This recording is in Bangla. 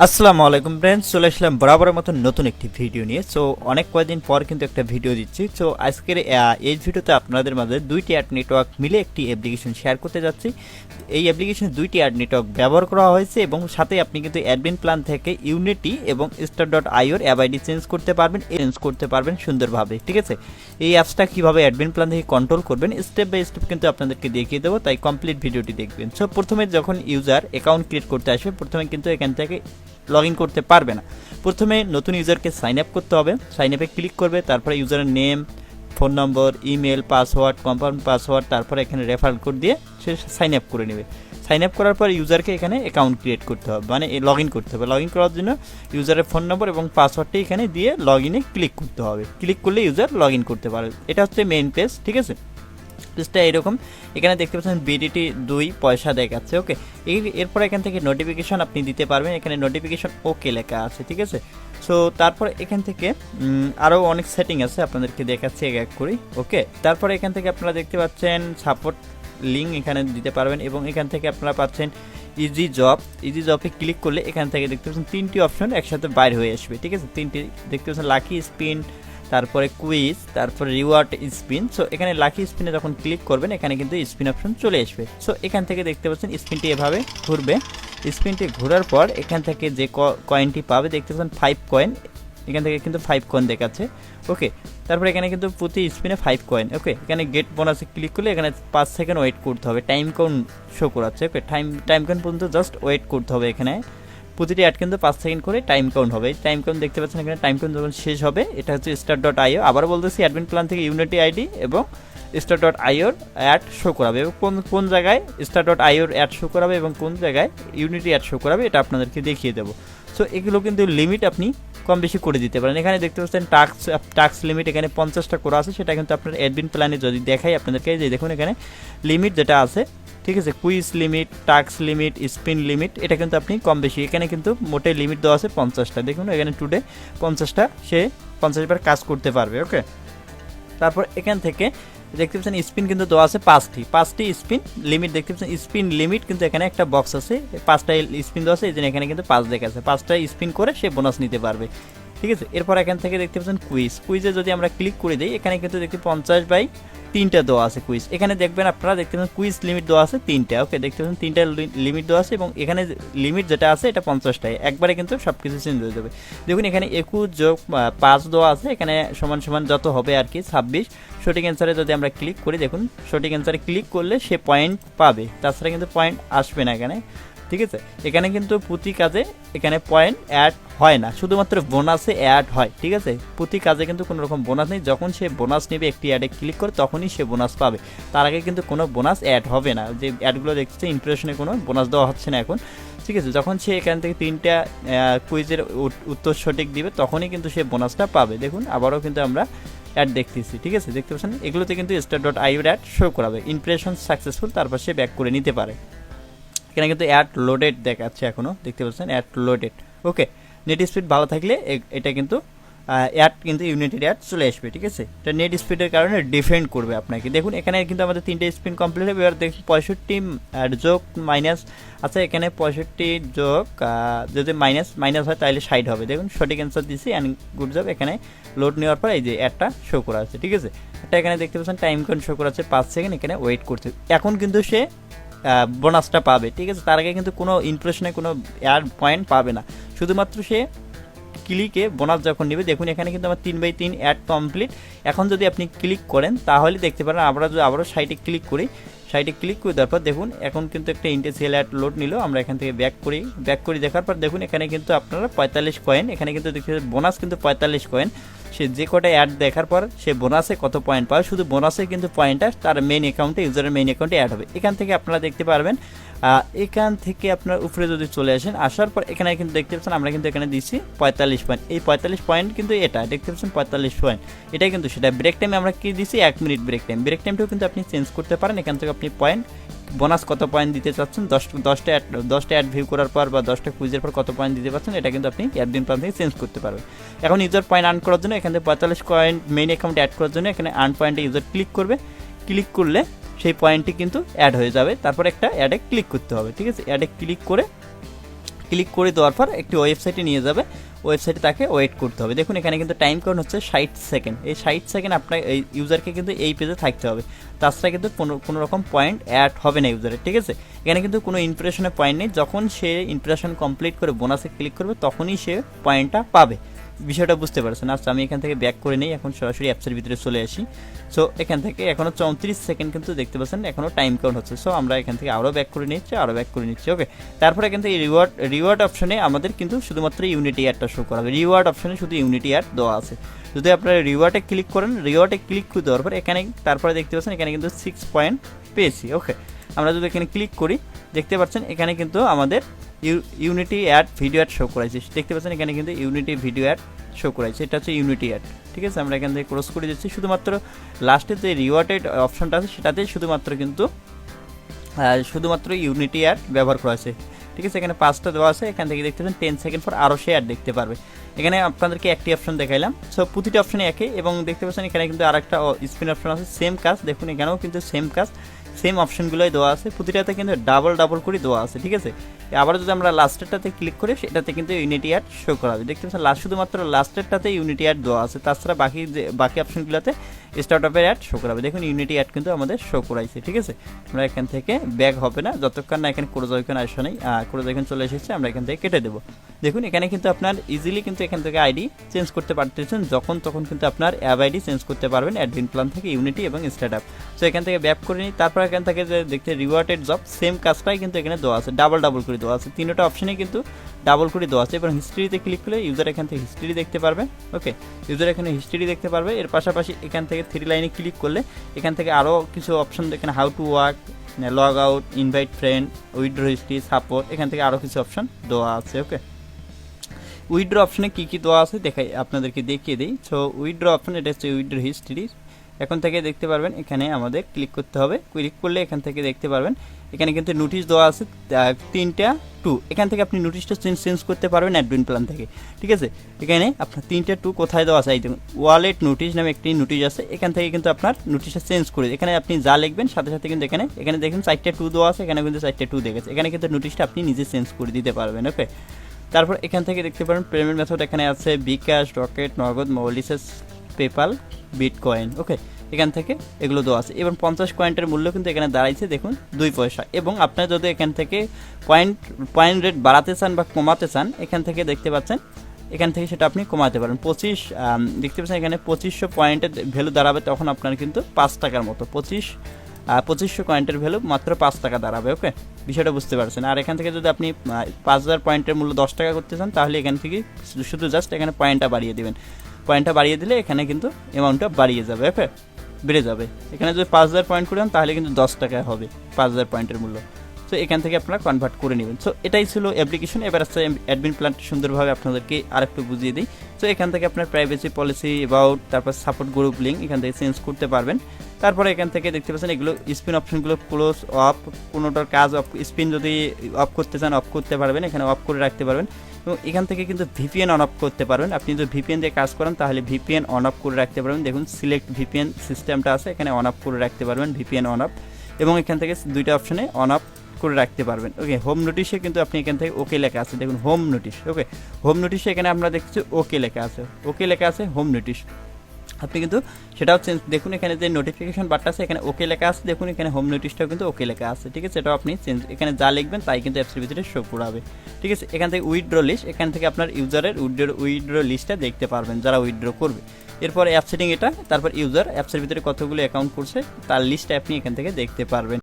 আসসালামু আলাইকুম ফ্রেন্ডস, চলে আসলাম বরাবরের মতো নতুন একটি ভিডিও নিয়ে। সো অনেক কয়েকদিন পর কিন্তু একটা ভিডিও দিচ্ছি। সো আজকের এই ভিডিওতে আপনাদের মাঝে দুইটি অ্যাড নেটওয়ার্ক মিলে একটি অ্যাপ্লিকেশন শেয়ার করতে যাচ্ছি। এই অ্যাপ্লিকেশনে দুইটি অ্যাড নেটওয়ার্ক ব্যবহার করা হয়েছে এবং সাথে আপনি কিন্তু অ্যাডমিন প্ল্যান থেকে ইউনিটি এবং স্টার.io অ্যাপ আইডি চেঞ্জ করতে পারবেন সুন্দরভাবে। ঠিক আছে, এই অ্যাপসটা কীভাবে অ্যাডমিন প্ল্যান থেকে কন্ট্রোল করবেন স্টেপ বাই স্টেপ কিন্তু আপনাদেরকে দেখিয়ে দেবো, তাই কমপ্লিট ভিডিওটি দেখবেন। সো প্রথমে যখন ইউজার অ্যাকাউন্ট ক্রিয়েট করতে আসবে, প্রথমে কিন্তু এখান থেকে লগ ইন করতে পারবে না। প্রথমে নতুন ইউজারকে সাইন আপ করতে হবে। সাইন আপে ক্লিক করবে, তারপরে ইউজারের name, phone number, email, password, confirm password, তারপরে এখানে রেফারেল কোড দিয়ে সে সাইন আপ করে নেবে। সাইন আপ করার পর ইউজারকে এখানে অ্যাকাউন্ট ক্রিয়েট করতে হবে, মানে লগ ইন করতে হবে। লগ ইন করার জন্য ইউজারের ফোন নম্বর এবং পাসওয়ার্ডটি এখানে দিয়ে লগ ইনে ক্লিক করতে হবে। ক্লিক করলে ইউজার লগ ইন করতে পারে। এটা হচ্ছে মেইন পেজ। ঠিক আছে, পেজটা এরকম। এখানে দেখতে পাচ্ছেন বিডিটি 2 পয়সা দেখাচ্ছে। ওকে, এরপর এখান থেকে নোটিফিকেশন আপনি দিতে পারবেন। এখানে নোটিফিকেশন ওকে লেখা আছে। ঠিক আছে, সো তারপর এখান থেকে আরও অনেক সেটিং আছে, আপনাদেরকে দেখাচ্ছি এক এক করে। ওকে, তারপরে এখান থেকে আপনারা দেখতে পাচ্ছেন সাপোর্ট লিঙ্ক এখানে দিতে পারবেন এবং এখান থেকে আপনারা পাচ্ছেন ইজি জবে ক্লিক করলে এখান থেকে দেখতে পাচ্ছেন তিনটি অপশন একসাথে বাইর হয়ে আসবে। ঠিক আছে, তিনটি দেখতে পাচ্ছেন লাকি স্পিন, তারপরে কুইজ, তারপরে রিওয়ার্ড স্পিন। সো এখানে লাকি স্পিনে যখন ক্লিক করবেন এখানে কিন্তু স্পিন অপশন চলে আসবে। সো এখান থেকে দেখতে পাচ্ছেন স্পিনটি এভাবে ঘুরবে। স্পিনটি ঘোরার পর এখান থেকে যে কয়েনটি পাবে দেখতে পাচ্ছেন 5 কয়েন। এখান থেকে কিন্তু 5 কয়েন দেখাচ্ছে। ওকে, তারপরে এখানে কিন্তু প্রতি স্পিনে 5 কয়েন। ওকে, এখানে গেট বোনাসে ক্লিক করলে এখানে 5 সেকেন্ড ওয়েট করতে হবে। টাইম কাউন্ট শো করাচ্ছে। ওকে, টাইম কাউন্ট পর্যন্ত জাস্ট ওয়েট করতে হবে। এখানে প্রতিটি অ্যাড কিন্তু 5 সেকেন্ড করে টাইম কাউন্ট হবে। টাইম কাউন্ট দেখতে পাচ্ছেন এখানে টাইম কাউন্ট যখন শেষ হবে, এটা হচ্ছে স্টার.io। আবার বলতেছি, অ্যাডমিন প্ল্যান থেকে ইউনিটি আইডি এবং স্টার.ioর অ্যাড শো করাবে এবং কোন জায়গায় স্টার.ioর অ্যাড শো করাবে এবং কোন জায়গায় ইউনিটি অ্যাড শো করাবে এটা আপনাদেরকে দেখিয়ে দেবো। সো এগুলো কিন্তু লিমিট আপনি কম বেশি করে দিতে পারেন। এখানে দেখতে পাচ্ছেন টাস্ক লিমিট এখানে 50টা করা আছে। সেটা কিন্তু আপনার অ্যাডমিন প্ল্যানে যদি দেখাই আপনাদেরকে, যে দেখুন এখানে লিমিট যেটা আছে, ঠিক আছে, quiz limit, task limit, spin limit, এটা কিন্তু আপনি কম বেশি, এখানে কিন্তু মোটে লিমিট দেওয়া আছে 50টা। দেখুন এখানে টুডে 50টা সে 50 বার কাজ করতে পারবে। ওকে, তারপর এখান থেকে দেখতে পাচ্ছেন স্পিন কিন্তু দেওয়া আছে 5টি স্পিন লিমিট। দেখতে পাচ্ছেন স্পিন লিমিট কিন্তু এখানে একটা বক্স আছে, 5টা স্পিন দেওয়া আছে, এই জন্য এখানে কিন্তু 5 দেখা আছে। 5টা স্পিন করে সে বোনাস নিতে পারবে। ঠিক আছে, এরপর এখান থেকে দেখতে পাচ্ছেন কুইজে যদি আমরা ক্লিক করে দিই, এখানে কিন্তু দেখতে 50/3টা দেওয়া আছে কুইজ। এখানে দেখবেন আপনারা দেখতে পাচ্ছেন কুইজ লিমিট দেওয়া আছে 3টা। ওকে, দেখতে পাচ্ছেন 3টা লিমিট দেওয়া আছে এবং এখানে লিমিট যেটা আছে এটা 50টাই। একবারে কিন্তু সব কিছু চেঞ্জ হয়ে যাবে। দেখুন এখানে 21+5 দেওয়া আছে, এখানে সমান সমান যত হবে আর কি 26। সঠিক অ্যান্সারে যদি আমরা ক্লিক করি, দেখুন সঠিক অ্যান্সারে ক্লিক করলে সে পয়েন্ট পাবে, তাছাড়া কিন্তু পয়েন্ট আসবে না এখানে। ঠিক আছে, এখানে কিন্তু প্রতি কাজে এখানে পয়েন্ট অ্যাড হয় না, শুধুমাত্র বোনাসে অ্যাড হয়। ঠিক আছে, প্রতি কাজে কিন্তু কোনো রকম বোনাস নেই। যখন সে বোনাস নেবে একটি অ্যাডে ক্লিক করে তখনই সে বোনাস পাবে, তার আগে কিন্তু কোনো বোনাস অ্যাড হবে না। যে অ্যাডগুলো দেখছে ইমপ্রেশনে কোনো বোনাস দেওয়া হচ্ছে না এখন। ঠিক আছে, যখন সে এখান থেকে 3টা কুইজের উত্তর সঠিক দিবে তখনই কিন্তু সে বোনাসটা পাবে। দেখুন আবারও কিন্তু আমরা অ্যাড দেখতেছি। ঠিক আছে, দেখতে পাচ্ছেন এগুলোতে কিন্তু স্টার.io অ্যাড শো করাবে, ইমপ্রেশন সাকসেসফুল, তারপর সে ব্যাক করে নিতে পারে। এখানে কিন্তু অ্যাড লোডেড দেখাচ্ছে এখনও, দেখতে পাচ্ছেন অ্যাড লোডেড। ওকে, নেট স্পিড ভালো থাকলে এটা কিন্তু অ্যাড কিন্তু ইউনিটেড অ্যাড চলে আসবে। ঠিক আছে, এটা নেট স্পিডের কারণে ডিফেন্ড করবে আপনাকে। দেখুন এখানে কিন্তু আমাদের 3টে স্পিন কমপ্লিট হবে। এবার দেখুন 65 যোগ মাইনাস আছে, এখানে 65 যোগ যদি মাইনাস হয় তাহলে 60 হবে। দেখুন সঠিক অ্যান্সার দিচ্ছি অ্যান্ড গুড জব। এখানে লোড নেওয়ার পর এই যে অ্যাডটা শো করা আছে। ঠিক আছে, এটা এখানে দেখতে পাচ্ছেন টাইম কাউন্ট শো করা আছে 5 সেকেন্ড, এখানে ওয়েট করছে। এখন কিন্তু সে বোনাসটা পাবে। ঠিক আছে, তার আগে কিন্তু কোনো ইমপ্রেশনে কোনো অ্যাড পয়েন্ট পাবে না, শুধুমাত্র সে ক্লিকে বোনাস যখন নেবে। দেখুন এখানে কিন্তু আমার 3/3 অ্যাড কমপ্লিট। এখন যদি আপনি ক্লিক করেন তাহলে দেখতে পারেন, আমরা যদি আবারও সাইটে ক্লিক করি, তারপর দেখুন এখন কিন্তু একটা ইন্টেন্সিয়াল অ্যাড লোড নিল। আমরা এখান থেকে ব্যাক করি দেখার পর দেখুন এখানে কিন্তু আপনারা 45 কয়েন, এখানে কিন্তু দেখতে বোনাস কিন্তু 45 কয়েন। সে যে কটা অ্যাড দেখার পর সে বোনাসে কত পয়েন্ট পাবে, শুধু বোনাসে কিন্তু পয়েন্টটা তার মেইন অ্যাকাউন্টে, ইউজারের মেইন অ্যাকাউন্টে অ্যাড হবে। এখান থেকে আপনারা দেখতে পারবেন। এখান থেকে আপনার উপরে যদি চলে আসেন, আসার পর এখানে কিন্তু দেখতে পাচ্ছেন আমরা কিন্তু এখানে দিচ্ছি 45 পয়েন্ট। এই 45 পয়েন্ট কিন্তু এটা দেখতে পাচ্ছেন 45 পয়েন্ট, এটাই কিন্তু সেটা। ব্রেক টাইমে আমরা কি দিচ্ছি 1 মিনিট ব্রেক টাইমটাও কিন্তু আপনি চেঞ্জ করতে পারেন। এখান থেকে আপনি পয়েন্ট বোনাস কত পয়েন্ট দিতে চাচ্ছেন, 10টা অ্যাড ভিউ করার পর বা 10টা কুইজের পর কত পয়েন্ট দিতে পারছেন, এটা কিন্তু আপনি অ্যাডমিন প্ল্যান থেকে চেঞ্জ করতে পারবেন। এখন ইউজার পয়েন্ট আর্ন করার জন্য এখান থেকে 45 পয়েন্ট মেইন অ্যাকাউন্টে অ্যাড করার জন্য এখানে আর্ন পয়েন্টে ইউজার ক্লিক করবে। ক্লিক করলে সেই পয়েন্টটি কিন্তু অ্যাড হয়ে যাবে। তারপর একটা অ্যাডে ক্লিক করতে হবে। ঠিক আছে, অ্যাডে ক্লিক করে ক্লিক করে দেওয়ার পর একটি ওয়েবসাইটে নিয়ে যাবে, ওয়েবসাইটে তাকে ওয়েট করতে হবে। দেখুন এখানে কিন্তু টাইম কাউন্ট হচ্ছে 60 সেকেন্ড। এই 60 সেকেন্ড আপনার এই ইউজারকে কিন্তু এই পেজে থাকতে হবে, তাছাড়া কিন্তু কোনো রকম পয়েন্ট অ্যাড হবে না ইউজারের, ঠিক আছে। এখানে কিন্তু কোনো ইমপ্রেশনের পয়েন্ট নেই, যখন সে ইমপ্রেশন কমপ্লিট করে বোনাসে ক্লিক করবে তখনই সে পয়েন্টটা পাবে। বিষয়টা বুঝতে পারছেন? আচ্ছা আমি এখান থেকে ব্যাক করে নিই, এখন সরাসরি অ্যাপসের ভিতরে চলে আসি। সো এখান থেকে এখনও 34 সেকেন্ড কিন্তু দেখতে পাচ্ছেন এখনও টাইম কাউন্ট হচ্ছে। সো আমরা এখান থেকে আরও ব্যাক করে নিচ্ছি, ওকে। তারপরে এখান থেকে রিওয়ার্ড অপশনে আমাদের কিন্তু শুধুমাত্র ইউনিটি অ্যাডটা শো করাবে। রিওয়ার্ড অপশনে শুধু ইউনিটি অ্যাড দেওয়া আছে। যদি আপনারা রিওয়ার্ডে ক্লিক করেন, রিওয়ার্ডে ক্লিক করে দেওয়ার পর এখানে তারপরে দেখতে পাচ্ছেন এখানে কিন্তু 6 পয়েন্ট পেয়েছি, ওকে। আমরা যদি এখানে ক্লিক করি দেখতে পাচ্ছেন এখানে কিন্তু আমাদের unity ad video ad show করাইছে। দেখতে পাচ্ছেন এখানে কিন্তু ইউনিটি ভিডিও অ্যাড শো করাইছে, এটা হচ্ছে ইউনিটি অ্যাড, ঠিক আছে। আমরা এখান থেকে ক্রস করে দিচ্ছি, শুধুমাত্র লাস্টে যে রিওয়ার্ডেড অপশনটা আছে সেটাতেই শুধুমাত্র ইউনিটি অ্যাড ব্যবহার করা আছে, ঠিক আছে। এখানে 5টা দেওয়া আছে, এখান থেকে দেখতে পাচ্ছেন 10 সেকেন্ড পর আরও সে অ্যাড দেখতে পারবে। এখানে আপনাদেরকে একটি অপশন দেখাইলাম, সো প্রতিটি অপশনে একই, এবং দেখতে পাচ্ছেন এখানে কিন্তু আরেকটা স্পিন অপশন আছে, সেম কাজ। দেখুন এখানেও কিন্তু সেম কাজ, সেম অপশনগুলোই দেওয়া আছে, প্রতিটাতে কিন্তু ডাবল করে দেওয়া আছে, ঠিক আছে। আবার যদি আমরা লাস্টেরটাতে ক্লিক করি সেটাতে কিন্তু ইউনিটি অ্যাড শো করাবে। দেখতে পাচ্ছেন শুধুমাত্র লাস্টেরটাতে ইউনিটি অ্যাড দেওয়া আছে, তাছাড়া বাকি অপশনগুলোতে স্টার্টআপের অ্যাড শো করাবে। দেখুন ইউনিটি অ্যাড কিন্তু আমাদের শো করাইছে, ঠিক আছে। আমরা এখান থেকে ব্যাক হবে না যতক্ষণ না এখানে ক্লোজ আইকন আসে নেই, ক্লোজ আইকন চলে এসেছে, আমরা এখান থেকে কেটে দেবো। দেখুন এখানে কিন্তু আপনার ইজিলি কিন্তু এখান থেকে আইডি চেঞ্জ করতে পারতেছেন, তখন কিন্তু আপনার অ্যাপ আইডি চেঞ্জ করতে পারবেন অ্যাডমিন প্ল্যান থেকে ইউনিটি এবং স্টার্টআপ। সো এখান থেকে ব্যাক করে নিই, তারপর এখান থেকে যে দেখতে রিওয়ার্ডেড জব, সেম কাজটাই কিন্তু এখানে দেওয়া আছে, ডাবল করে দেওয়া আছে, তিনটা অপশনে কিন্তু ডাবল করে দেওয়া আছে। এবং হিস্ট্রিতে ক্লিক করলে ইউজার এখান থেকে হিস্ট্রি দেখতে পারবে, ওকে। ইউজার এখানে হিস্ট্রি দেখতে পারবে। এর পাশাপাশি এখান থেকে 3 লাইনে ক্লিক করলে এখান থেকে আরও কিছু অপশন, এখানে how to work, log out, invite friend, withdraw history, support, এখান থেকে আরও কিছু অপশন দেওয়া আছে, ওকে। উইথড্র অপশনে কী দেওয়া আছে আপনাদেরকে দেখিয়ে দিই। সো উইথড্র অপশন, এটা হচ্ছে উইথড্র হিস্ট্রি। এখন থেকে দেখতে পারবেন এখানে আমাদের ক্লিক করতে হবে, ক্লিক করলে এখান থেকে দেখতে পারবেন এখানে কিন্তু নোটিশ দেওয়া আছে 3টা 2। এখান থেকে আপনি নোটিশটা চেঞ্জ করতে পারবেন অ্যাডমিন প্ল্যান থেকে, ঠিক আছে। এখানে আপনার 3টা 2 কোথায় দেওয়া আছে, এই দেখুন ওয়ালেট নোটিশ নামে একটি নোটিশ আছে, এখান থেকে কিন্তু আপনার নোটিশটা চেঞ্জ করে এখানে আপনি যা লিখবেন সাথে সাথে কিন্তু এখানে দেখুন 4টা 2 দেওয়া আছে, এখানে কিন্তু 4টা 2 দেখেছে, এখানে কিন্তু নোটিশটা আপনি নিজে চেঞ্জ করে দিতে পারবেন, ওকে। তারপর এখান থেকে দেখতে পারেন পেমেন্ট মেথড, এখানে আছে বিকাশ, রকেট, নগদ, মোবাইলিসেস, পেপাল, বিটকয়েন, ওকে। এখান থেকে এগুলো দেওয়া আছে। এবং 50 কয়েন্টের মূল্য কিন্তু এখানে দাঁড়াইছে দেখুন 2 পয়সা। এবং আপনারা যদি এখান থেকে পয়েন্ট রেট বাড়াতে চান বা কমাতে চান, এখান থেকে দেখতে পাচ্ছেন এখান থেকে সেটা আপনি কমাতে পারেন। 25 দেখতে পাচ্ছেন এখানে 2500 পয়েন্টের ভ্যালু দাঁড়াবে, তখন আপনার কিন্তু 5 টাকার মতো 2500 পয়েন্টের ভ্যালু মাত্র 5 টাকা দাঁড়াবে, ওকে। বিষয়টা বুঝতে পারছেন। আর এখান থেকে যদি আপনি 5000 পয়েন্টের মূল্য 10 টাকা করতে চান, তাহলে এখান থেকে শুধু জাস্ট এখানে পয়েন্টটা বাড়িয়ে দেবেন। পয়েন্টটা বাড়িয়ে দিলে এখানে কিন্তু অ্যামাউন্টটা বাড়িয়ে যাবে, ওকে, বেড়ে যাবে। এখানে যদি 5000 পয়েন্ট করে দেন তাহলে কিন্তু 10 টাকা হবে 5000 পয়েন্টের মূল্য। সো এখান থেকে আপনারা কনভার্ট করে নেবেন। সো এটাই ছিল অ্যাপ্লিকেশন। এবার আসছে অ্যাডমিন প্ল্যানটি সুন্দরভাবে আপনাদেরকে আরেকটু বুঝিয়ে দিই। সো এখান থেকে আপনার প্রাইভেসি পলিসি, অ্যাবাউট, তারপর সাপোর্ট গ্রুপ লিঙ্ক এখান থেকে চেঞ্জ করতে পারবেন। তারপরে এখান থেকে দেখতে পাচ্ছেন এগুলো স্পিন অপশনগুলো ক্লোজ, অফ, কোনোটার কাজ অফ, স্পিন যদি অফ করতে চান অফ করতে পারবেন, এখানে অফ করে রাখতে পারবেন। এবং এখান থেকে কিন্তু ভিপিএন অন অফ করতে পারবেন। আপনি যদি ভিপিএন দিয়ে কাজ করেন তাহলে ভিপিএন অন অফ করে রাখতে পারবেন। দেখুন সিলেক্ট ভিপিএন সিস্টেমটা আছে, এখানে অন অফ করে রাখতে পারবেন ভিপিএন অন অফ। এবং এখান থেকে 2টা অপশনে অন অফ করে রাখতে পারবেন, ওকে। হোম নোটিশে কিন্তু আপনি এখান থেকে ওকে লেখা আছে, দেখুন হোম নোটিশ, ওকে। হোম নোটিশে এখানে আমরা দেখছি ওকে লেখা আছে, হোম নোটিশ। আপনি কিন্তু সেটাও চেঞ্জ, দেখুন এখানে যে নোটিফিকেশন বারটা আছে এখানে ওকে লেখা আছে, দেখুন এখানে হোম নোটিশটাও কিন্তু ওকে লেখা আছে, ঠিক আছে। এটাও আপনি চেঞ্জ, এখানে যা লিখবেন তাই কিন্তু অ্যাপসের ভিতরে শো করাবে, ঠিক আছে। এখান থেকে উইথড্র লিস্ট, এখান থেকে আপনার ইউজারের উইথড্র লিস্টটা দেখতে পারবেন যারা উইথড্র করবে। এরপর অ্যাপ সেটিং এটা, তারপর ইউজার অ্যাপসের ভিতরে কতগুলো অ্যাকাউন্ট করছে তার লিস্টটা আপনি এখান থেকে দেখতে পারবেন।